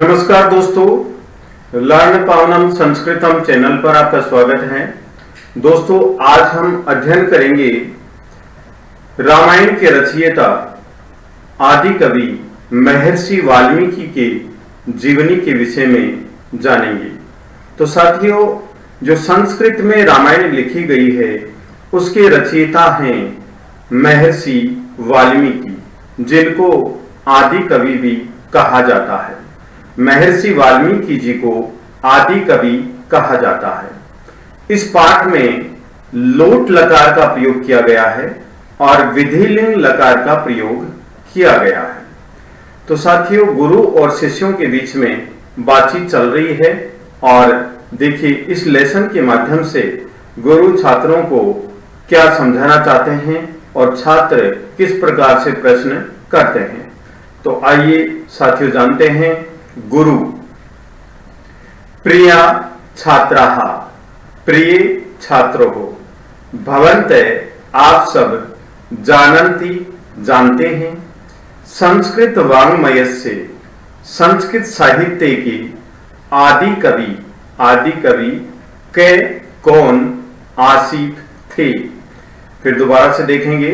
नमस्कार दोस्तों, learn पावनम संस्कृतम channel पर आपका स्वागत है। दोस्तों, आज हम अध्ययन करेंगे रामायण के रचयिता आदि कवि महर्षि वाल्मीकि के जीवनी के विषय में जानेंगे। तो साथियों, जो संस्कृत में रामायण लिखी गई है उसके रचयिता हैं महर्षि वाल्मीकि, जिनको आदि कवि भी कहा जाता है। महर्षि वाल्मीकि जी को आदि कवि कहा जाता है। इस पाठ में लोट लकार का प्रयोग किया गया है और विधिलिंग लकार का प्रयोग किया गया है। तो साथियों, गुरु और शिष्यों के बीच में बातचीत चल रही है और देखिए इस लेसन के माध्यम से गुरु छात्रों को क्या समझाना चाहते हैं और छात्र किस प्रकार से प्रश्न करते हैं। तो आइए साथियों जानते हैं। गुरु प्रिया छात्राः, प्रिय छात्रों हो, भवन्ते आप सब जानन्ति जानते हैं, संस्कृत वाङ्मय से संस्कृत साहित्य की आदि कवि के कौन आसीत थे। फिर दोबारा से देखेंगे।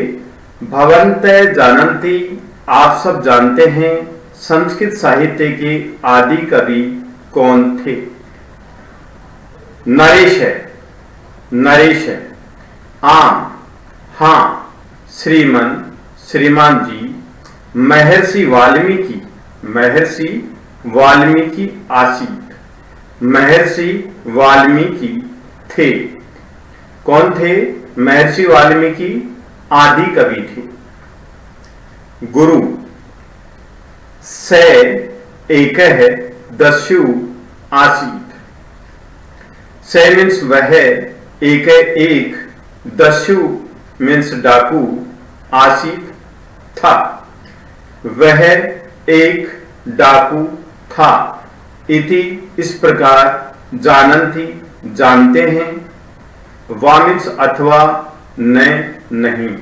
भवन्ते जानन्ति आप सब जानते हैं, संस्कृत साहित्य के आदि कवि कौन थे। नरेश है। आम, हाँ, श्रीमान जी, महर्षि वाल्मीकि आसीत, महर्षि वाल्मीकि थे। कौन थे? महर्षि वाल्मीकि आदि कवि थे। गुरु से एक है, दस्यु आसीत। से मीन्स वह, एक, दस्यु मीन्स डाकू, आसीत था, वह एक डाकू था। इति इस प्रकार, जानन्ति जानते हैं, वा मीन्स अथवा, नहीं।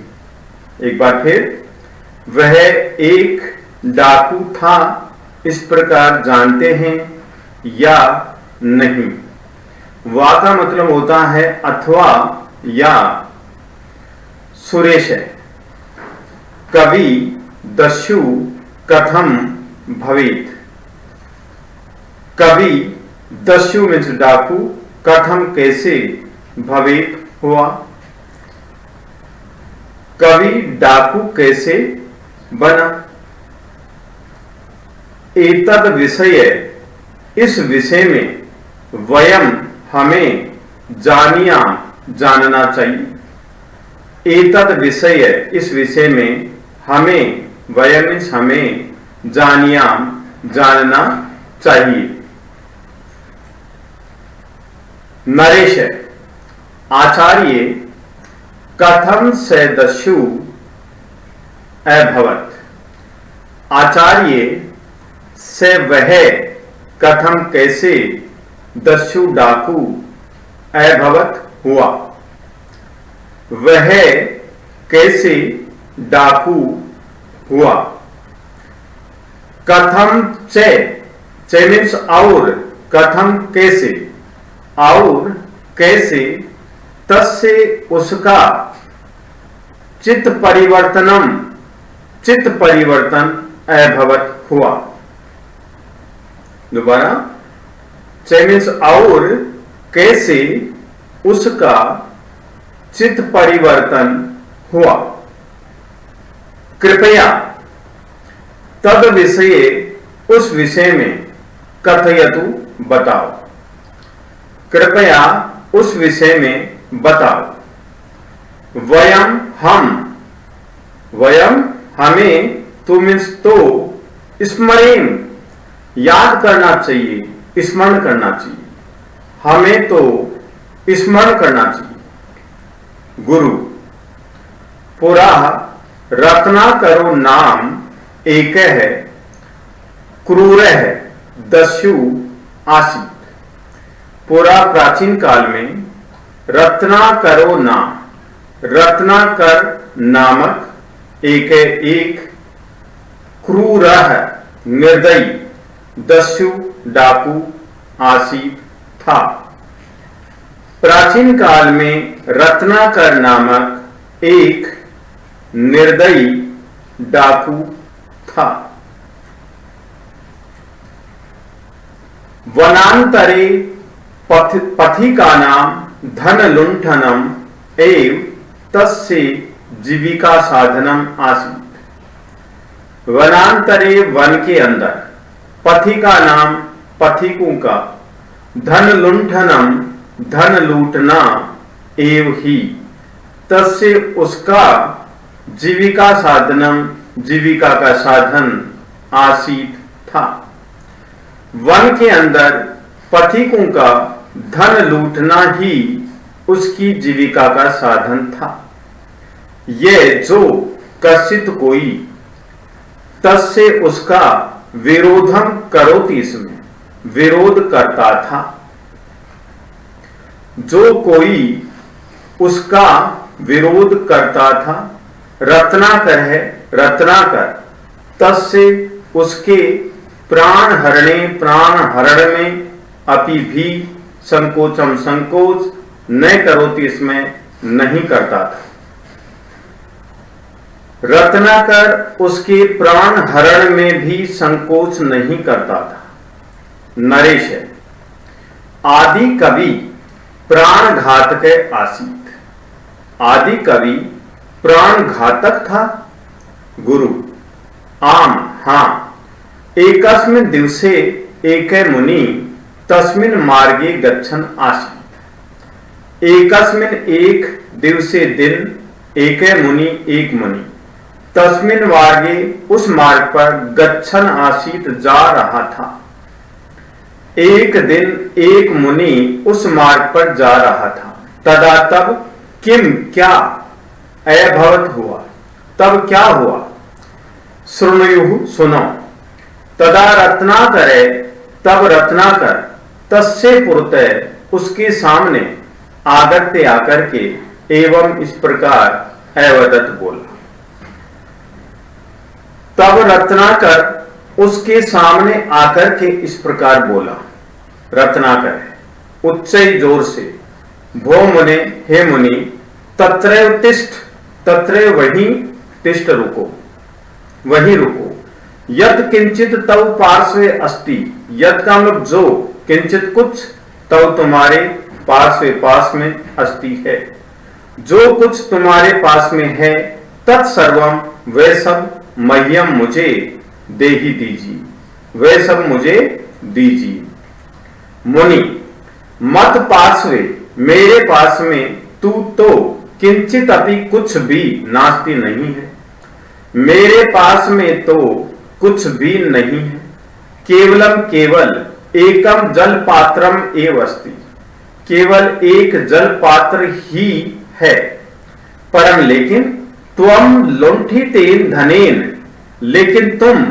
एक बार फिर, वह एक डाकू था इस प्रकार जानते हैं या नहीं। वा का मतलब होता है अथवा या। सुरेश है। कवि दस्यु कथम भवेत। कवि दस्यु मीन्स डाकू, कथम कैसे, भवेत हुआ। कवि डाकू कैसे बना। एतद विषय, इस विषय में, वयम हमें, जानना चाहिए। एतद विषय, इस विषय में, हमें, वयम हमें, जानना चाहिए। नरेश, आचार्य कथम से दस्यु अभवत। आचार्य से वह कथम कैसे, दस्यु डाकू, अभवत हुआ, वह कैसे डाकू हुआ। कथम चे मीन्स और, कथम कैसे, और कैसे, तस्य उसका, चित्त परिवर्तन अभवत हुआ। दोबारा, चे मीन्स और कैसे उसका चित्त परिवर्तन हुआ। कृपया तद विषय, उस विषय में, कथयतु बताओ। कृपया उस विषय में बताओ। वयम हमें, तो मीन्स तो, स्मरेम याद करना चाहिए, स्मरण करना चाहिए, हमें तो स्मरण करना चाहिए। गुरु पुरा रत्नाकरो नाम एक है, क्रूर है, दस्यु आसीत। पुरा प्राचीन काल में, रत्नाकरो नाम, रत्नाकर नामक एक क्रूर निर्दयी दस्यु डाकू आसीत था। प्राचीन काल में रत्नाकर नामक एक निर्दयी डाकू था। वनांतरे पथिका नाम धन लुंठनम एव तस्य जीविका साधनम आसीत। वनांतरे वन के अंदर पथिका नाम पथिकों का धन लुंठनम धन लूटना एव ही तस्य उसका जीविका साधनम जीविका का साधन आसीत था। वन के अंदर पथिकों का धन लूटना ही उसकी जीविका का साधन था। यह जो कश्चित कोई तस्य उसका विरोधम करोति, इसमें विरोध करता था। जो कोई उसका विरोध करता था, रत्नाकर है, रत्नाकर तस्य उसके प्राण हरण में अपि भी संकोचम संकोच न करोति, इसमें नहीं करता था। रत्नाकर उसके प्राण हरण में भी संकोच नहीं करता था। नरेश है। आदि कवि प्राण घातक आसीत। आदि कवि प्राण घातक था। गुरु आम हां एकस्मिन् दिवसे एकै मुनि तस्मिन् मार्गे गच्छन् आसीत्। एकस्मिन् एक दिवसे दिन एकै मुनि एक मुनि तस्मिन् मार्गे उस मार्ग पर गच्छन् आसीत् जा रहा था। एक दिन एक मुनि उस मार्ग पर जा रहा था। तदा तब किम क्या अभवत् हुआ, तब क्या हुआ। शृणुयुः सुनो। तदा रत्नाकरे तब रत्नाकर तस्य पुरतः उसके सामने आगत्य आकर के एवं इस प्रकार अवदत् बोला। तब रत्नाकर उसके सामने आकर के इस प्रकार बोला। रत्नाकर उच्च जोर से, भो मुने, हे मुनि, तत्रैव तिष्ठ, तत्रैव वहीं तिष्ठ, रुको, वहीं रुको। यत् किंचित तव पार्श्वे अस्ति, यत् का मतलब जो, किंचित कुछ, तव तुम्हारे पार्श्वे पास में अस्ति है, जो कुछ तुम्हारे पास में है, तत्सर्वम वह सब मह्यम मुझे दे ही दीजिए, वह सब मुझे दीजिए। मुनि मत पार्श्वे, मेरे पास में तू तो किंचित अपि कुछ भी नास्ति नहीं है, मेरे पास में तो कुछ भी नहीं है। केवलम केवल एकम जल पात्रम एव अस्ति, केवल एक जल पात्र ही है। परम लेकिन त्वम लुंठितेन धनेन, लेकिन तुम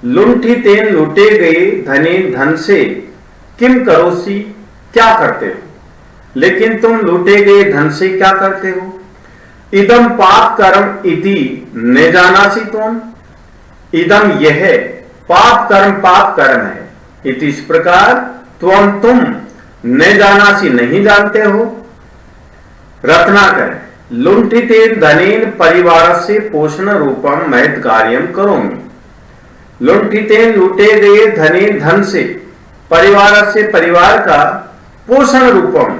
लुंठितेन लूटे गए धनेन धन से किम करोसी, क्या करते हो। लेकिन तुम लूटे गए धन से क्या करते हो। इदम पाप कर्म इति न जानासी तुम, इदम यह पाप कर्म है, इति इस प्रकार तुम न जानासी नहीं जानते हो। रत्नाकर लुंठितेन धनेन परिवार से पोषण रूपम महत् कार्यम करोमि। लुंठितेन लूटे गए धनेन धन से परिवार से परिवार का पोषण रूपम,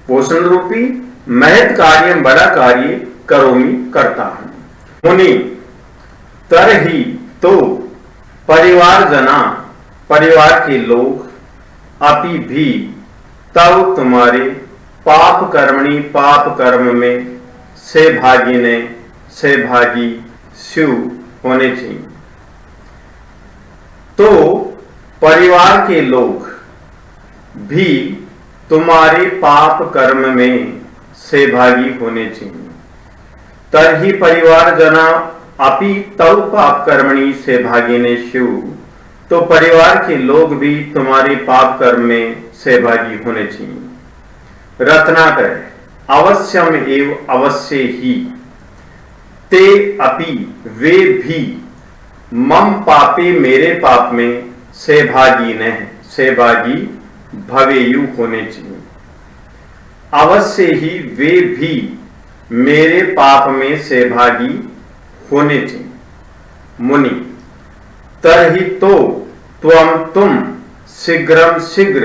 पोषण रूपी महत् कार्यम बड़ा कार्य करोमि करता हूं। मुनि तरही तो परिवार जना, परिवार के लोग, अपि भी तब तुम्हारे पाप कर्मणि, पाप कर्म में सहभागी शिव होने चाहिए। तो परिवार के लोग भी तुम्हारे पाप कर्म में सहभागी होने चाहिए। तरही परिवार जना अपि तव पाप कर्मणि सहभागिने शिव, तो परिवार के लोग भी तुम्हारे पाप कर्म में सहभागी होने चाहिए। रत्नाकर अवश्यम एव अवश्य ही, ते अपि वे भी मम पापे मेरे पाप में सहभागी भवेयु होने चाहिए। अवश्य ही वे भी मेरे पाप में सहभागी होने चाहिए। मुनि तरहि तो तुम शीघ्रम शीघ्र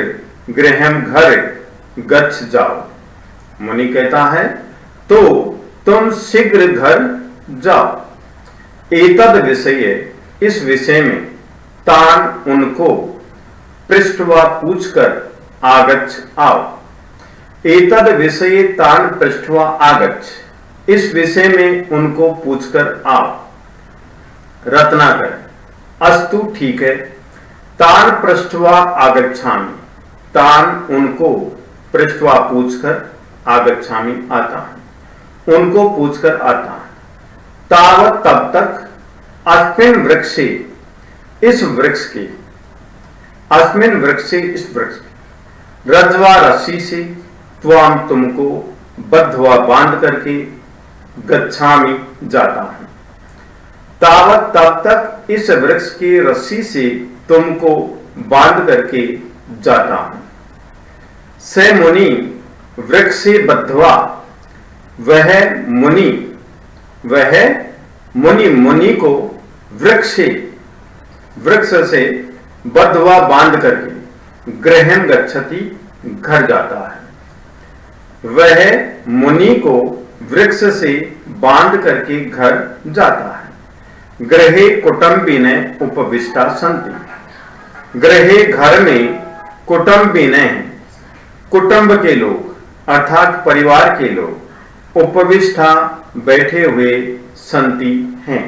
गृहम घर गच्छ जाओ। मुनि कहता है तो तुम शीघ्र घर जाओ। एतद विषय, इस विषय में तान उनको पृष्ठवा पूछकर आगच्छ आओ। एतद विषय तान पृष्ठवा आगच्छ, इस विषय में उनको पूछकर आओ। रत्नाकर अस्तु ठीक है। तान पृष्ठवा आगच्छामि, तान उनको पृष्ठवा पूछकर आगच्छामि आता है, उनको पूछकर आता है। तावत तब तक अस्मिन वृक्षे, इस वृक्ष के, अस्मिन वृक्षे, इस वृक्ष के, रज्वा रस्सी से त्वाम तुमको बद्धवा बांध करके गच्छामि जाता हूं। तावत तब तक इस वृक्ष की रस्सी से तुमको बांध करके जाता हूं। से मुनि वृक्षे बद्धवा, वह मुनि मुनि को वृक्ष से बद्धवा बांध करके गृहम गच्छति, घर जाता है। वह मुनि को वृक्ष से बांध करके घर जाता है। गृहे कुटुंबिने उपविष्टा सन्ति, गृहे घर में कुटुंबिने, कुटुंब के लोग अर्थात परिवार के लोग, उपविष्टा बैठे हुए, संति हैं,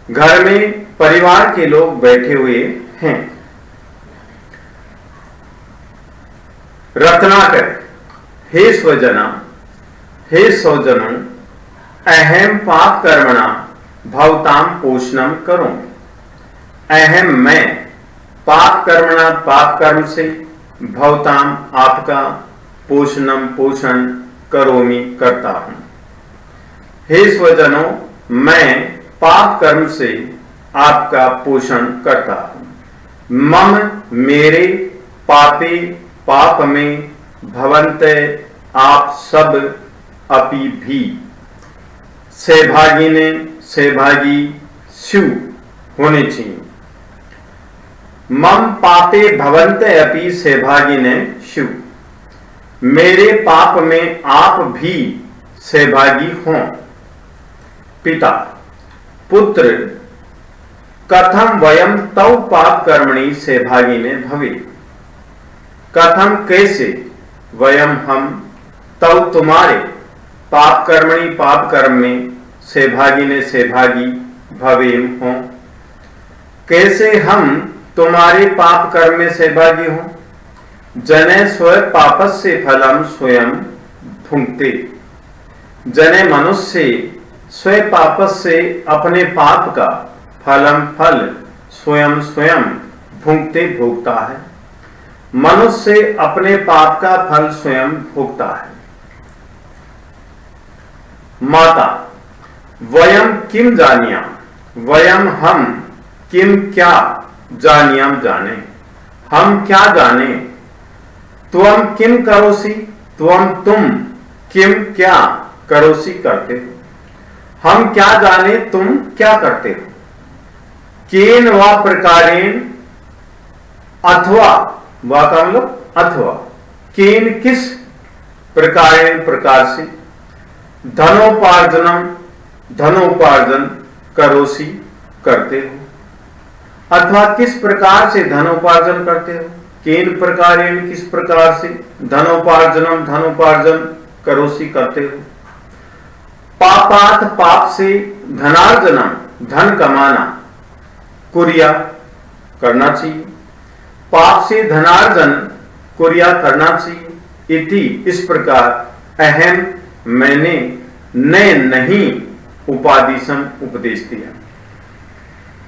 घर में परिवार के लोग बैठे हुए हैं। रत्नाकर हे स्वजना, हे स्वजनों, अहम पाप कर्मणा भवताम पोषणम करूं। अहम मैं पाप कर्मणा, पाप कर्म से, भवताम आपका, पोषणम पोषण, करोमि करता हूं। हे स्वजनों, मैं पाप कर्म से आपका पोषण करता हूं। मम मेरे, पापे पाप में, भवन्ते आप सब, अपि भी, सहभागी ने सहभागी स्यु होने चाहिए। मम पापे भवन्ते अपि सहभागी ने स्यु, मेरे पाप में आप भी सहभागी हों। पिता पुत्र कथम वयम तव पाप कर्मणि सहभागी ने भवे, कथम कैसे, वयम हम, तव तुम्हारे, पाप कर्मणि पाप कर्म में, सहभागी ने सहभागी, भवेम हों, कैसे हम तुम्हारे पाप कर्म में सहभागी हों। जने स्वयं पापस्य फलम स्वयं भुंक्ते, जने मनुष्य स्वयं पापस्य अपने पाप का फलम फल स्वयं स्वयं भुंक्ते भोगता है। मनुष्य अपने पाप का फल स्वयं भोगता है। माता वयम किम जानियाम, वयम हम, किम क्या, जानियाम जाने, हम क्या जाने। त्वम किम करोसी, त्वम तुम, किम क्या, करोसी करते हो। हम क्या जाने तुम क्या करते हो। केन व प्रकारेण, अथवा, वा का मतलब अथवा, केन किस प्रकारेण प्रकार से, धनोपार्जनम धनोपार्जन करोसी करते हो, अथवा किस प्रकार से धनोपार्जन करते हो। केन प्रकारेण किस प्रकार से, धनोपार्जनम धनोपार्जन करोसी करते हो। पापात पाप से, धनार्जनम धन कमाना, कुरिया करना चाहिए। पाप से धनार्जन कुरिया करना चाहिए। इति इस प्रकार, अहम मैंने, ने नहीं, उपादिशम उपदेश दिया।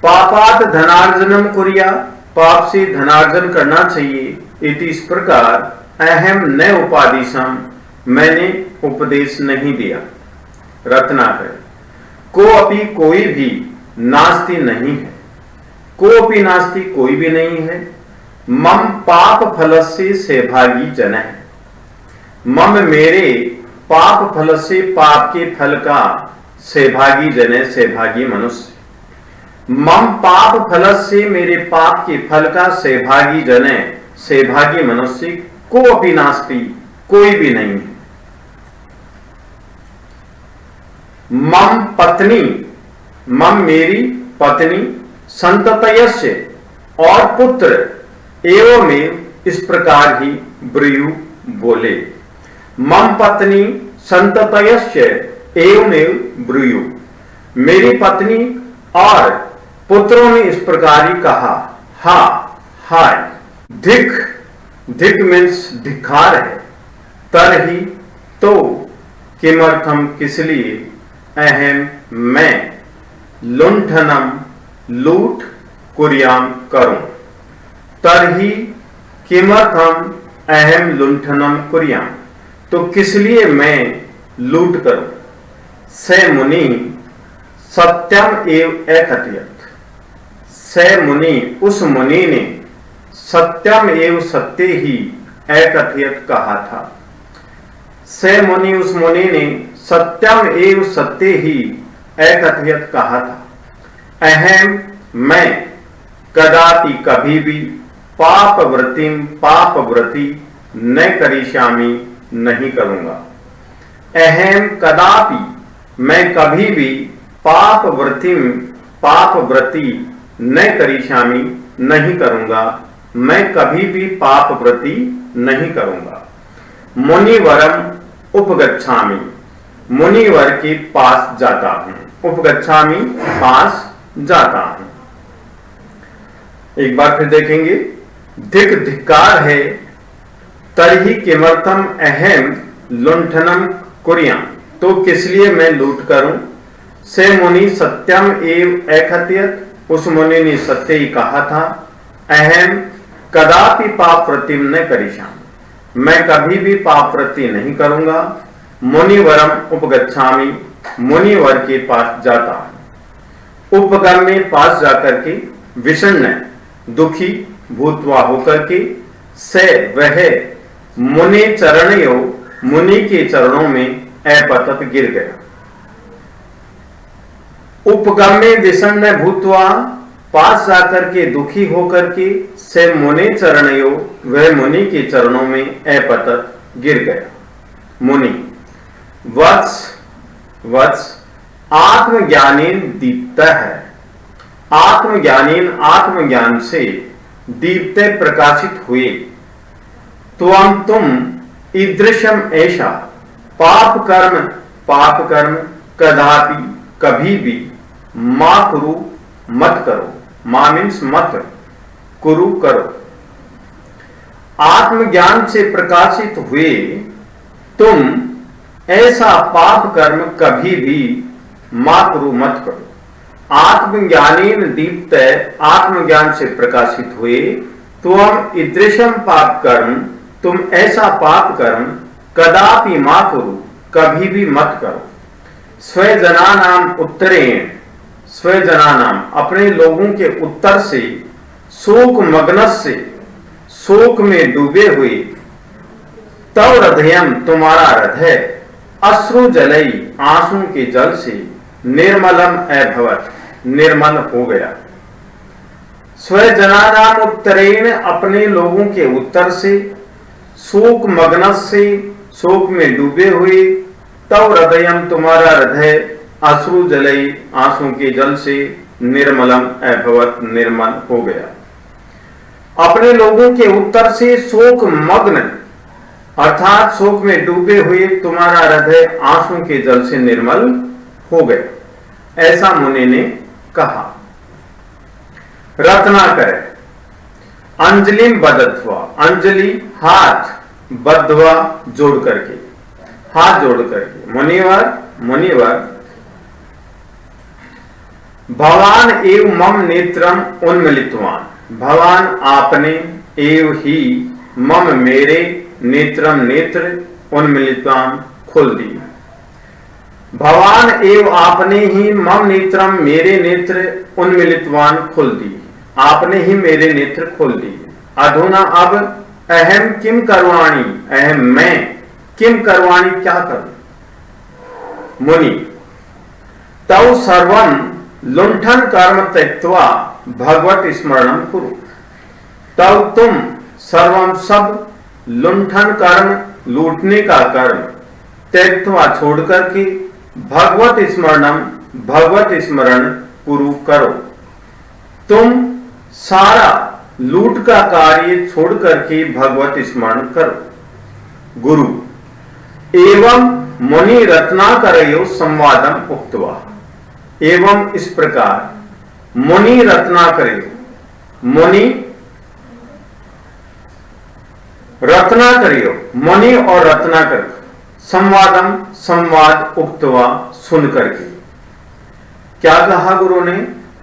पापात धनार्जनम कुरिया, पाप से धनार्जन करना चाहिए। इति इस प्रकार, अहम न उपादिशम मैंने उपदेश नहीं दिया। रत्नाकर को अपि कोई भी नास्ति नहीं है। कोऽपि नास्ति, कोई भी नहीं है। मम पाप फलस्य सहभागी जनः, मम मेरे पाप फल से, पाप के फल का सहभागी जन, सहभागी मनुष्य। मम पाप फल से, मेरे पाप के फल का सहभागी जन, सहभागी मनुष्य। कोऽपि नास्ति, कोई भी नहीं है। मम पत्नी, मम मेरी पत्नी, संततयस्य और पुत्र, एवमेव इस प्रकार ही ब्रूयु बोले। मम पत्नी संततयस्य एवमेव ब्रूयु, मेरी पत्नी और पुत्रों ने इस प्रकार ही कहा। हा, हाय। धिक, धिक मीन्स धिक्कार है। तरहि तो, किमर्थम किस लिए, अहम मैं, लुंठनम लूट, कुर्याम करूं। तरहि किमर्थम अहम लुंठनम कुर्याम, तो किस लिए मैं लूट करूं। स मुनि सत्यम एव अकथयत, स मुनि उस मुनि ने सत्यम एव सत्य ही अकथयत कहा था। स मुनि उस मुनि ने सत्यम एव सत्य ही अकथयत कहा था। अहम मैं कदापि कभी भी पाप वृत्तिम पाप वृत्ति न करिष्यामि नहीं करूंगा। अहम कदापि मैं कभी भी पाप वृत्तिम पाप वृत्ति न करिष्यामि नहीं करूंगा, मैं कभी भी पाप वृत्ति नहीं करूंगा। मुनिवरम उपगच्छामि, मुनिवर के पास जाता हूं। उपगच्छामि पास जाता हूं। एक बार फिर देखेंगे। धिक धिक्कार है। तरहि किमर्थम अहम लुंठनम कुर्याम, तो किस लिए मैं लूट करूं। से मुनि सत्यम एव अकथयत, उस मुनि ने सत्य ही कहा था। अहम कदापि पाप वृत्तिम न करिष्यामि, मैं कभी भी पाप वृत्ति नहीं करूंगा। मुनिवरम उपगच्छामि, मुनिवर के पास जाता हूं। उपगम में पास जाकर के, विषण्ण दुखी, भूतवा होकर के, से वह मुनि चरणयो, मुनि के चरणों में अपतत गिर गया। उपगम्य विषण्ण भूतवा, पास जाकर के दुखी होकर के, से मुनि चरणयो, वह मुनि के चरणों में अपतत गिर गया। मुनि वत्स, वत्स आत्मज्ञानेन दीप्त है। आत्मज्ञानेन, आत्मज्ञान से दीप्त प्रकाशित हुए। तुम ईदृशम ऐसा पाप कर्म कदापि कभी भी मा कुरु मत करो। मा मीन्स मत, कुरु करो। आत्मज्ञान से प्रकाशित हुए तुम ऐसा पाप कर्म कभी भी मा कुरु मत करो। आत्मज्ञानेन दीप्त, आत्मज्ञान से प्रकाशित हुए तुम ईदृशम पाप कर्म, तुम ऐसा पाप कर्म कदापि मा कुरु, कभी भी मत करो। स्वजनानाम उत्तरेण, स्वजनानाम अपने लोगों के उत्तर से, शोक मग्नस्य शोक में डूबे हुए, तव हृदयम तुम्हारा हृदय, अश्रु जलई आंसू के जल से, निर्मलम अभवत निर्मल हो गया। स्वजनानाम उत्तरेण अपने लोगों के उत्तर से, शोक मग्न से शोक में डूबे हुए, तव हृदयम तुम्हारा हृदय, अश्रु जलई आंसू के जल से, निर्मलम अभवत निर्मल हो गया। अपने लोगों के उत्तर से शोक मग्न अर्थात शोक में डूबे हुए तुम्हारा हृदय आंसू के जल से निर्मल हो गया, ऐसा मुनि ने कहा। रत्नाकर अंजलि बदत्वा, अंजलि हाथ, बद्धवा जोड़ करके, हाथ जोड़ करके। मुनिवर, मुनिवर भवान एव मम नेत्रम उन्मिलितवान, भवान आपने एव ही मम मेरे नेत्रम नेत्र उन्मिलितवान खोल दी। भवान एव आपने ही मम नेत्रम मेरे नेत्र उन्मिलितवान खोल दी। आपने ही मेरे नेत्र खोल दिए। अधुना अब अहम किम करवाणी, अहम मैं किम करवाणी क्या करूं। मुनि तव सर्वम लुंठन कर्म त्यक्त्वा भगवत स्मरणम कुरु। तब तुम सर्वम सब लुंठन कर्म, लूटने का कर्म, त्यक्त्वा छोड़ करके भगवत स्मरणम, भगवत स्मरण कुरु करो। तुम सारा लूट का कार्य छोड़ करके भगवत स्मरण करो। गुरु एवं मुनि रत्नाकरयो संवादम उक्तवा। एवं इस प्रकार मुनि रत्नाकरयो, मुनि रत्नाकरयो, मुनि और रत्नाकर संवादम, संवाद उक्तवा सुन करके। क्या कहा गुरु ने।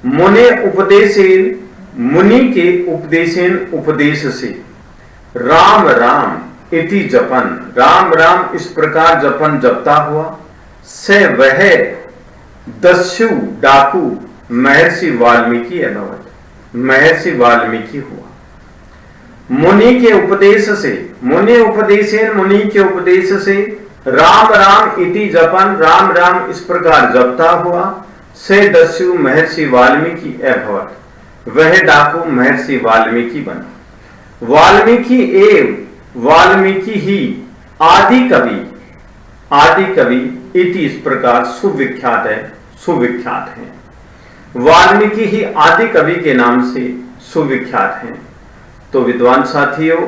मुने उपदेशेन, मुनि के उपदेशेन, उपदेश से, राम राम इति जपन, राम राम इस प्रकार जपन जपता हुआ, से वह दस्यु डाकू महर्षि वाल्मीकि अभवत, महर्षि वाल्मीकि हुआ। मुनि के उपदेश से, मुनि उपदेशेन, मुनि के उपदेश से, राम राम इति जपन, राम राम इस प्रकार जपता हुआ, से दस्यु महर्षि वाल्मीकि अभवत, वह डाकू महर्षि वाल्मीकि बना। वाल्मीकि एव, वाल्मीकि ही आदि कवि, आदि कवि इति इस प्रकार सुविख्यात है, सुविख्यात है। वाल्मीकि ही आदि कवि के नाम से सुविख्यात हैं। तो विद्वान साथियों,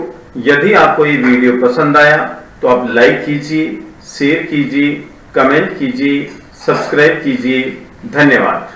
यदि आपको ये वीडियो पसंद आया तो आप लाइक कीजिए, शेयर कीजिए, कमेंट कीजिए, सब्सक्राइब कीजिए। धन्यवाद।